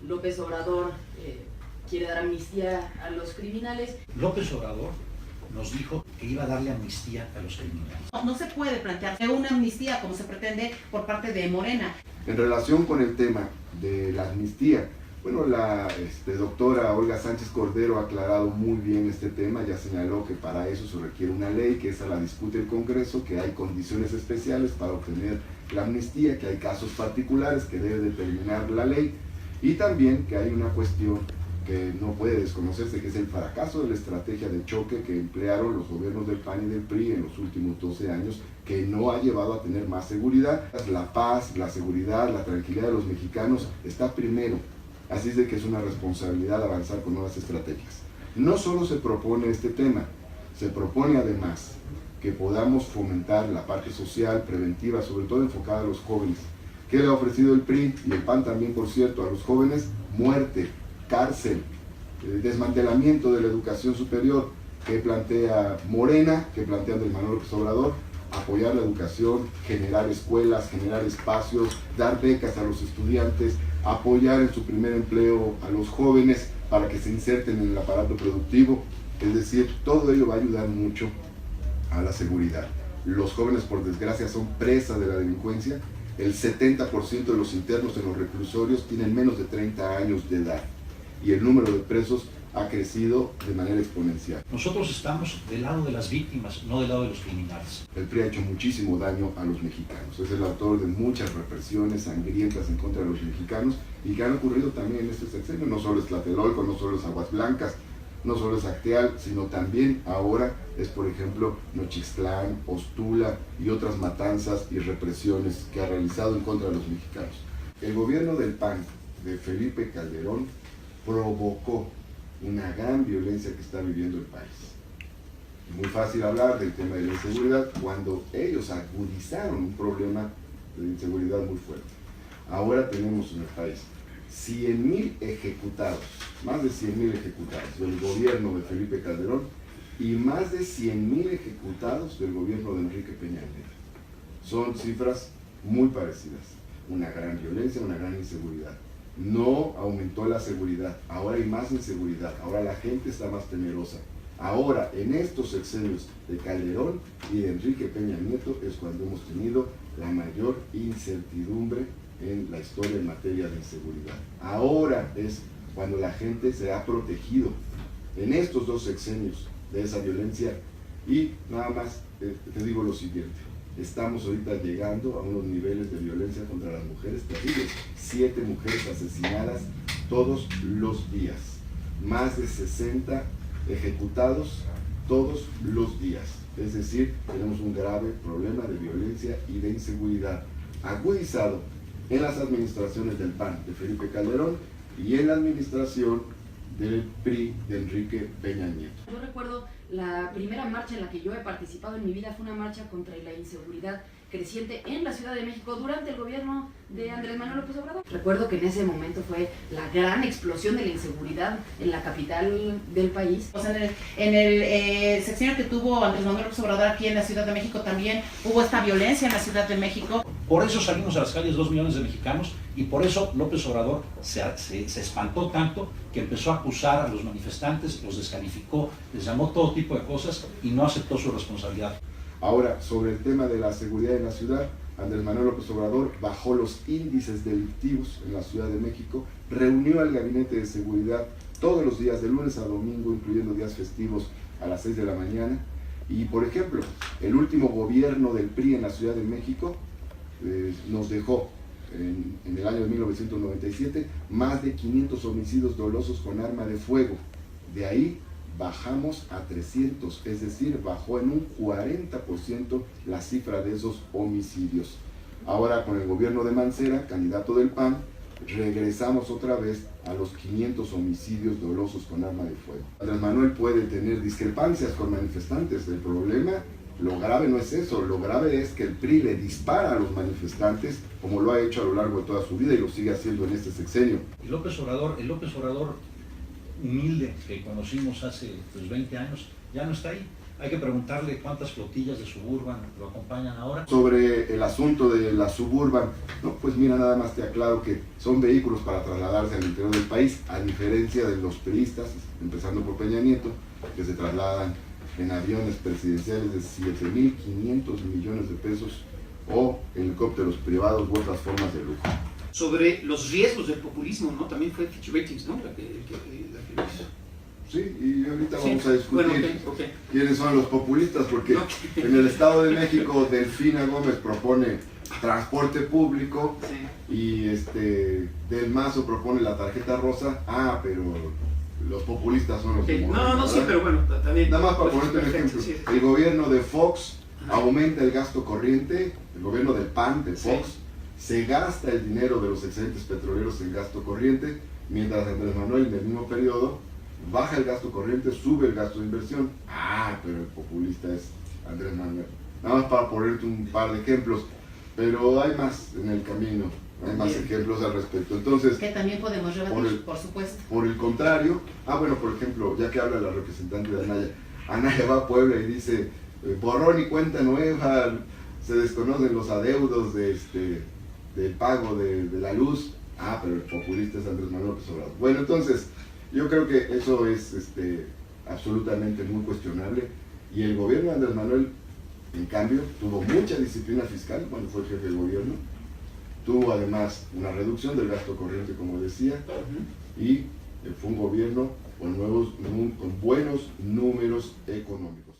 López Obrador quiere dar amnistía a los criminales. López Obrador nos dijo que iba a darle amnistía a los criminales. No se puede plantear una amnistía como se pretende por parte de Morena. En relación con el tema de la amnistía, bueno, la doctora Olga Sánchez Cordero ha aclarado muy bien este tema, ya señaló que para eso se requiere una ley, que esa la discute el Congreso, que hay condiciones especiales para obtener la amnistía, que hay casos particulares que debe determinar la ley, y también que hay una cuestión que no puede desconocerse, que es el fracaso de la estrategia de choque que emplearon los gobiernos del PAN y del PRI en los últimos 12 años, que no ha llevado a tener más seguridad. La paz, la seguridad, la tranquilidad de los mexicanos está primero. Así es de que es una responsabilidad avanzar con nuevas estrategias. No solo se propone este tema, se propone además que podamos fomentar la parte social, preventiva, sobre todo enfocada a los jóvenes. ¿Qué le ha ofrecido el PRI y el PAN también, por cierto, a los jóvenes? Muerte, cárcel, desmantelamiento de la educación superior, que plantea Morena, que plantea Andrés Manuel López Obrador, apoyar la educación, generar escuelas, generar espacios, dar becas a los estudiantes, apoyar en su primer empleo a los jóvenes para que se inserten en el aparato productivo. Es decir, todo ello va a ayudar mucho a la seguridad. Los jóvenes, por desgracia, son presa de la delincuencia. El 70% de los internos en los reclusorios tienen menos de 30 años de edad y el número de presos ha crecido de manera exponencial. Nosotros estamos del lado de las víctimas, no del lado de los criminales. El PRI ha hecho muchísimo daño a los mexicanos. Es el autor de muchas represiones sangrientas en contra de los mexicanos y que han ocurrido también en este sexenio. No solo es Tlatelolco, no solo es Aguas Blancas, no solo es Acteal, sino también ahora es, por ejemplo, Nochixtlán, Ostula y otras matanzas y represiones que ha realizado en contra de los mexicanos. El gobierno del PAN, de Felipe Calderón, provocó una gran violencia que está viviendo el país. Muy fácil hablar del tema de la inseguridad cuando ellos agudizaron un problema de inseguridad muy fuerte. Ahora tenemos en el país 100,000 ejecutados, más de 100,000 ejecutados del gobierno de Felipe Calderón y más de 100,000 ejecutados del gobierno de Enrique Peña Nieto. Son cifras muy parecidas. Una gran violencia, una gran inseguridad. No aumentó la seguridad, ahora hay más inseguridad, ahora la gente está más temerosa. Ahora, en estos sexenios de Calderón y de Enrique Peña Nieto es cuando hemos tenido la mayor incertidumbre en la historia en materia de inseguridad. Ahora es cuando la gente se ha protegido en estos dos sexenios de esa violencia. Y nada más te digo lo siguiente: estamos ahorita llegando a unos niveles de violencia contra las mujeres terribles. 7 mujeres asesinadas todos los días, más de 60 ejecutados todos los días. Es decir, tenemos un grave problema de violencia y de inseguridad agudizado en las administraciones del PAN de Felipe Calderón y en la administración del PRI de Enrique Peña Nieto. Yo recuerdo la primera marcha en la que yo he participado en mi vida fue una marcha contra la inseguridad creciente en la Ciudad de México durante el gobierno de Andrés Manuel López Obrador. Recuerdo que en ese momento fue la gran explosión de la inseguridad en la capital del país. O sea, en el sexenio que tuvo Andrés Manuel López Obrador aquí en la Ciudad de México también hubo esta violencia en la Ciudad de México. Por eso salimos a las calles 2 millones de mexicanos y por eso López Obrador se espantó tanto que empezó a acusar a los manifestantes, los descalificó, les llamó todo tipo de cosas y no aceptó su responsabilidad. Ahora, sobre el tema de la seguridad en la ciudad, Andrés Manuel López Obrador bajó los índices delictivos en la Ciudad de México, reunió al gabinete de seguridad todos los días, de lunes a domingo, incluyendo días festivos, a las 6 de la mañana. Y, por ejemplo, el último gobierno del PRI en la Ciudad de México nos dejó en el año 1997 más de 500 homicidios dolosos con arma de fuego. De ahí bajamos a 300, es decir, bajó en un 40% la cifra de esos homicidios. Ahora, con el gobierno de Mancera, candidato del PAN, regresamos otra vez a los 500 homicidios dolosos con arma de fuego. Andrés Manuel puede tener discrepancias con manifestantes. El problema, lo grave no es eso, lo grave es que el PRI le dispara a los manifestantes, como lo ha hecho a lo largo de toda su vida y lo sigue haciendo en este sexenio. El López Obrador humilde que conocimos hace 20 años, ya no está ahí. Hay que preguntarle cuántas flotillas de Suburban lo acompañan ahora. Sobre el asunto de la Suburban, no, pues mira, nada más te aclaro que son vehículos para trasladarse al interior del país, a diferencia de los priistas, empezando por Peña Nieto, que se trasladan en aviones presidenciales de 7.500 millones de pesos o helicópteros privados u otras formas de lujo. Sobre los riesgos del populismo, ¿no? También fue Fitch Ratings, ¿no? La que lo hizo. Sí, y ahorita Sí. vamos a discutir Bueno, okay. quiénes son los populistas, porque en el Estado de México Delfina Gómez propone transporte público Sí. y Del Mazo propone la tarjeta rosa. Pero los populistas son los Okay. de No, Morena, sí, ¿verdad? pero bueno, también. Nada más para pues, ponerte un perfecto, ejemplo, sí. el gobierno de Fox Ajá. aumenta el gasto corriente, el gobierno del PAN, de Fox, Sí. se gasta el dinero de los excedentes petroleros en gasto corriente, mientras Andrés Manuel en el mismo periodo baja el gasto corriente, sube el gasto de inversión. Pero el populista es Andrés Manuel. Nada más para ponerte un par de ejemplos, pero hay más en el camino, hay más Bien. ejemplos al respecto. Entonces, Que también podemos rebatir, por supuesto. por el contrario, bueno, por ejemplo, ya que habla la representante de Anaya, Anaya va a Puebla y dice, borrón y cuenta nueva, se desconocen los adeudos del pago de la luz. Pero el populista es Andrés Manuel López Obrador. Bueno, entonces, yo creo que eso es absolutamente muy cuestionable, y el gobierno de Andrés Manuel, en cambio, tuvo mucha disciplina fiscal cuando fue jefe de gobierno, tuvo además una reducción del gasto corriente, como decía, Ujú. y fue un gobierno con buenos números económicos.